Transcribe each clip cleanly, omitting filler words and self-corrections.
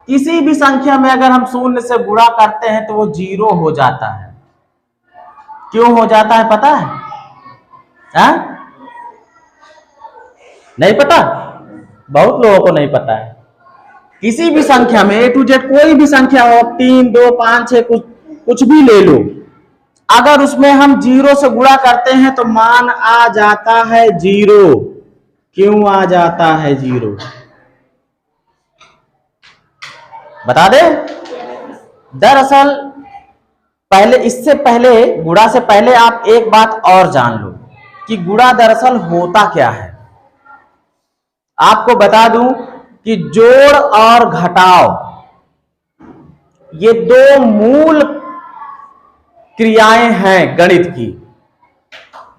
किसी भी संख्या में अगर हम शून्य से गुणा करते हैं तो वो 0 हो जाता है। क्यों हो जाता है पता है? नहीं पता? बहुत लोगों को नहीं पता है। किसी भी संख्या में A to Z कोई भी संख्या हो, 3, 2, 5, 6 कुछ भी ले लो, अगर उसमें हम 0 से गुणा करते हैं तो मान आ जाता है 0। क्यों आ जाता है 0? बता दे। दरअसल पहले, इससे पहले, गुणा से पहले आप एक बात और जान लो कि गुणा दरअसल होता क्या है। आपको बता दूं कि जोड़ और घटाव ये दो मूल क्रियाएं हैं गणित की।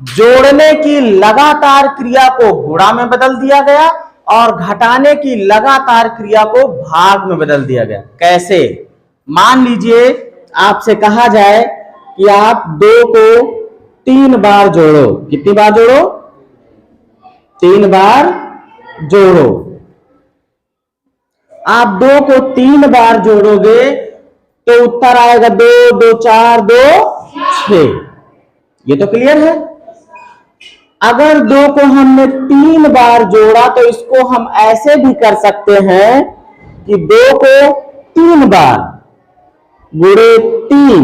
जोड़ने की लगातार क्रिया को गुणा में बदल दिया गया और घटाने की लगातार क्रिया को भाग में बदल दिया गया। कैसे? मान लीजिए आपसे कहा जाए कि आप 2 को 3 बार जोड़ो। कितनी बार जोड़ो? 3 बार जोड़ो। आप 2 को 3 बार जोड़ोगे तो उत्तर आएगा 2, 2, 4, 2, 6। ये तो क्लियर है। अगर 2 को हमने 3 बार जोड़ा तो इसको हम ऐसे भी कर सकते हैं कि 2 को 3 बार गुणे 3।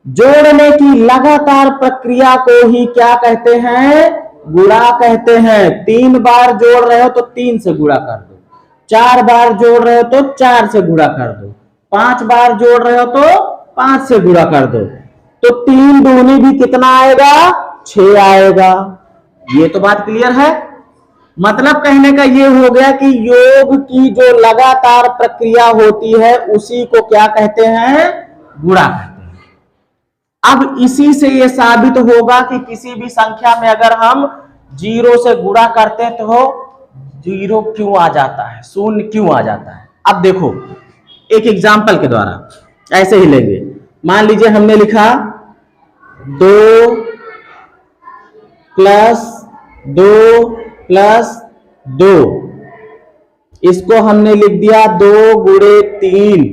जोड़ने की लगातार प्रक्रिया को ही क्या कहते हैं? गुणा कहते हैं। 3 बार जोड़ रहे हो तो 3 से गुणा कर दो, 4 बार जोड़ रहे हो तो 4 से गुणा कर दो, 5 बार जोड़ रहे हो तो 5 से गुणा कर दो, तो 3 दूनी भी कितना आएगा? 6 आएगा। ये तो बात क्लियर है। मतलब कहने का ये हो गया कि योग की जो लगातार प्रक्रिया होती है उसी को क्या कहते हैं? गुणा कहते हैं। अब इसी से ये साबित होगा कि किसी भी संख्या में अगर हम 0 से गुणा करते हैं तो 0 क्यों आ जाता है, शून्य क्यों आ जाता है। अब देखो एक एग्जाम्पल के द्वारा ऐसे ही लेंगे। मान लीजिए हमने लिखा 2 प्लस 2 प्लस 2, इसको हमने लिख दिया 2 गुणे 3।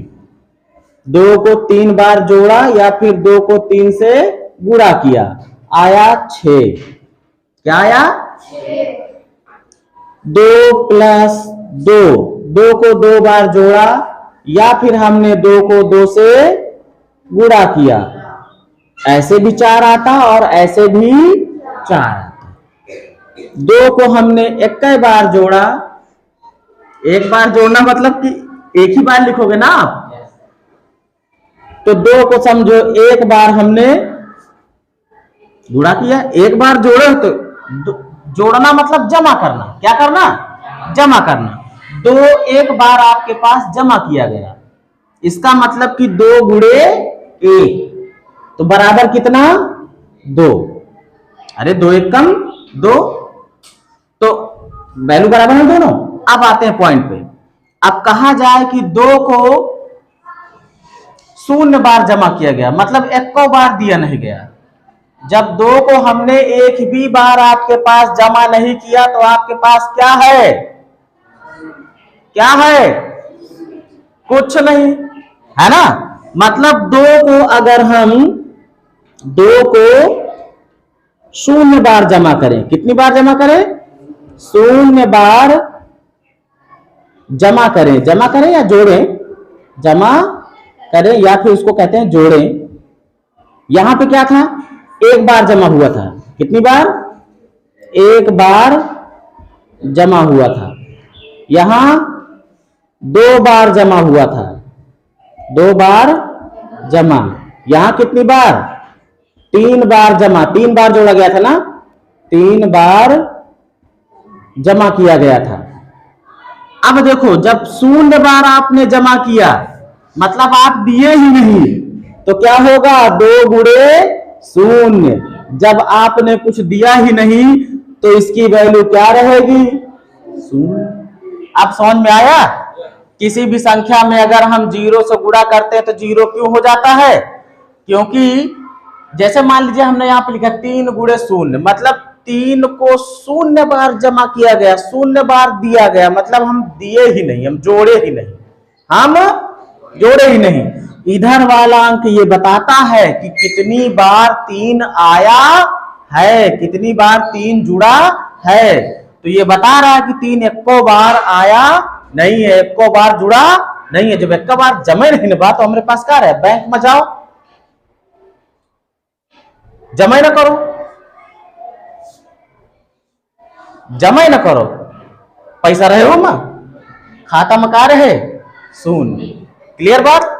2 को 3 बार जोड़ा या फिर 2 को 3 से गुणा किया, आया 6। क्या आया? 2 प्लस 2, 2 को 2 बार जोड़ा या फिर हमने 2 को 2 से गुणा किया, ऐसे भी 4 आता और ऐसे भी 4 आता। 2 को हमने 1 बार जोड़ा, एक बार जोड़ना मतलब कि एक ही बार लिखोगे ना आप, तो 2 को समझो एक बार हमने गुणा किया, एक बार जोड़े तो जोड़ना मतलब जमा करना। क्या करना? जमा करना। 2 एक बार आपके पास जमा किया गया, इसका मतलब कि 2 गुणे 1 तो बराबर कितना? 2। अरे 2 1 कम 2, तो वैल्यू बराबर है दोनों। अब आते हैं पॉइंट पे। अब कहा जाए कि 2 को 0 बार जमा किया गया, मतलब 1 बार दिया नहीं गया। जब 2 को हमने एक भी बार आपके पास जमा नहीं किया तो आपके पास क्या है? क्या है? कुछ नहीं है ना। मतलब 2 को अगर हम 2 को 0 बार जमा करें, कितनी बार जमा करें? 0 बार जमा करें। जमा करें या जोड़ें? जमा करें या फिर उसको कहते हैं जोड़ें। यहां पे क्या था? 1 बार जमा हुआ था। कितनी बार? 1 बार जमा हुआ था। यहां 2 बार जमा हुआ था, 2 बार जमा। यहां कितनी बार? 3 बार जमा, 3 बार जोड़ा गया था ना, 3 बार जमा किया गया था। अब देखो जब 0 बार आपने जमा किया मतलब आप दिए ही नहीं, तो क्या होगा? 2 गुणे 0। जब आपने कुछ दिया ही नहीं तो इसकी वैल्यू क्या रहेगी? 0। अब समझ में आया? किसी भी संख्या में अगर हम 0 से गुणा करते हैं तो 0 क्यों हो जाता है? क्योंकि जैसे मान लीजिए हमने यहां पे लिखा 3 गुणे 0, मतलब 3 को 0 बार जमा किया गया, 0 बार दिया गया, मतलब हम दिए ही नहीं, हम जोड़े ही नहीं। हम जोड़े ही नहीं। इधर वाला अंक ये बताता है कि कितनी बार 3 आया है, कितनी बार 3 जुड़ा है। तो ये बता रहा है कि 3 एको बार आया नहीं है, एको बार जुड़ा नहीं है। जब एक बार जमे नहीं ना तो हमारे पास क्या है, बैंक में जाओ जमा ना करो, जमा ना करो, पैसा रहे हो ना खाता में का रहे शून्य। क्लियर बात।